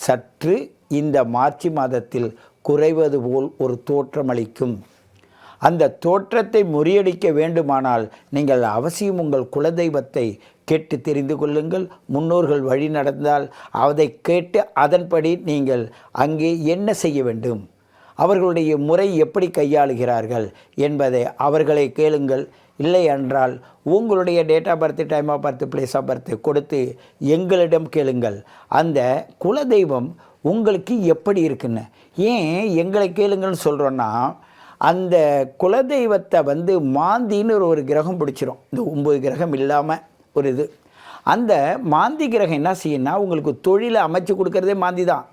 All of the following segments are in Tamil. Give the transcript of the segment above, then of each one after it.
சற்று இந்த மார்ச் மாதத்தில் குறைவது போல் ஒரு தோற்றமளிக்கும். அந்த தோற்றத்தை முறியடிக்க வேண்டுமானால் நீங்கள் அவசியம் உங்கள் குலதெய்வத்தை கேட்டு தெரிந்து கொள்ளுங்கள். முன்னோர்கள் வழி நடந்தால் அதை கேட்டு அதன்படி நீங்கள் அங்கே என்ன செய்ய வேண்டும், அவர்களுடைய முறை எப்படி கையாளுகிறார்கள் என்பதை அவர்களை கேளுங்கள். இல்லை என்றால் உங்களுடைய date of birth, time of birth, place of birth கொடுத்து எங்களிடம் கேளுங்கள். அந்த குலதெய்வம் உங்களுக்கு எப்படி இருக்குன்னு. ஏன் எங்களை கேளுங்கள்னு சொல்கிறோன்னா, அந்த குலதெய்வத்தை மாந்தின்னு ஒரு கிரகம் பிடிச்சிரும். இந்த 9 கிரகம் இல்லாமல் ஒரு இது. அந்த மாந்தி கிரகம் என்ன செய்யுன்னா, உங்களுக்கு தொழிலை அமைச்சு கொடுக்கறதே மாந்தி தான்.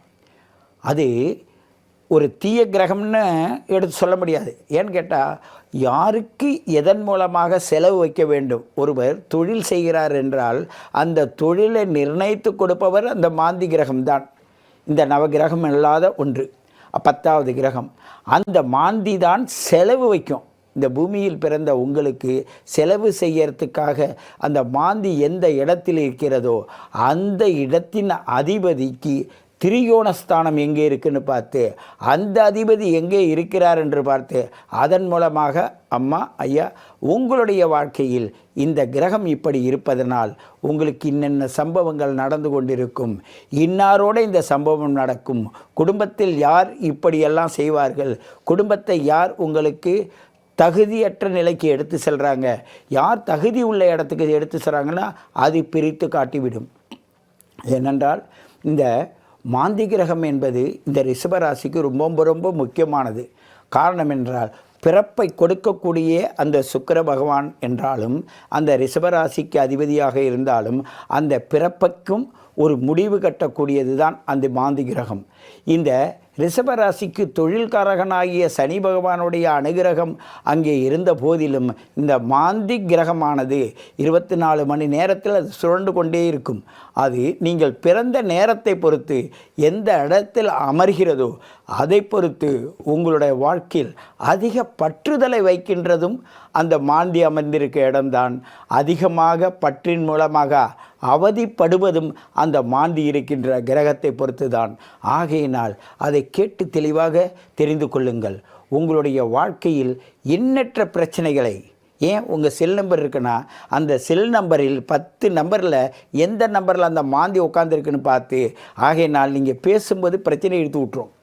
அது ஒரு தீய கிரகம்னு எடுத்து சொல்ல முடியாது. ஏன்னு கேட்டால், யாருக்கு எதன் மூலமாக செலவு வைக்க வேண்டும். ஒருவர் தொழில் செய்கிறார் என்றால் அந்த தொழிலை நிர்ணயித்து கொடுப்பவர் அந்த மாந்தி கிரகம்தான். இந்த நவகிரகம் இல்லாத ஒன்று, 10வது கிரகம். அந்த மாந்தி தான் செலவு வைக்கும். இந்த பூமியில் பிறந்த உங்களுக்கு செலவு செய்யறதுக்காக அந்த மாந்தி எந்த இடத்தில் இருக்கிறதோ அந்த இடத்தின் அதிபதிக்கு திரிகோணஸ்தானம் எங்கே இருக்குன்னு பார்த்து, அந்த அதிபதி எங்கே இருக்கிறார் என்று பார்த்து, அதன் மூலமாக அம்மா ஐயா உங்களுடைய வாழ்க்கையில் இந்த கிரகம் இப்படி இருப்பதனால் உங்களுக்கு இன்னென்ன சம்பவங்கள் நடந்து கொண்டிருக்கும், இன்னாரோடு இந்த சம்பவம் நடக்கும், குடும்பத்தில் யார் இப்படியெல்லாம் செய்வார்கள், குடும்பத்தை யார் உங்களுக்கு தகுதியற்ற நிலைக்கு எடுத்து செல்கிறாங்க, யார் தகுதி உள்ள இடத்துக்கு எடுத்து செல்கிறாங்கன்னா அது பிரித்து காட்டிவிடும். ஏனென்றால் இந்த மாந்தி கிரகம் என்பது இந்த ரிஷபராசிக்கு ரொம்ப ரொம்ப முக்கியமானது. காரணம் என்றால், பிறப்பை கொடுக்கக்கூடிய அந்த சுக்கிர பகவான் என்றாலும், அந்த ரிஷபராசிக்கு அதிபதியாக இருந்தாலும், அந்த பிறப்புக்கும் ஒரு முடிவு கட்டக்கூடியது தான் அந்த மாந்தி கிரகம். இந்த ரிஷபராசிக்கு தொழில்காரகனாகிய சனி பகவானுடைய அனுகிரகம் அங்கே இருந்த போதிலும், இந்த மாந்தி கிரகமானது 24 மணி நேரத்தில் அது சுழண்டு கொண்டே இருக்கும். அது நீங்கள் பிறந்த நேரத்தை பொறுத்து எந்த இடத்தில் அமர்கிறதோ அதை பொறுத்து உங்களுடைய வாழ்க்கையில் அதிக பற்றுதலை வைக்கின்றதும் அந்த மாந்தி அமர்ந்திருக்க இடம்தான். அதிகமாக பற்றின் மூலமாக அவதிப்படுவதும் அந்த மாந்தி இருக்கின்ற கிரகத்தை பொறுத்து தான். ஆகையினால் அதை கேட்டு தெளிவாக தெரிந்து கொள்ளுங்கள். உங்களுடைய வாழ்க்கையில் எண்ணற்ற பிரச்சனைகளை, ஏன் உங்கள் செல் நம்பர் இருக்குன்னா அந்த செல் நம்பரில் 10 நம்பரில் எந்த நம்பரில் அந்த மாந்தி உட்காந்துருக்குன்னு பார்த்து, ஆகையினால் நீங்கள் பேசும்போது பிரச்சனை எடுத்து விட்டுரும்.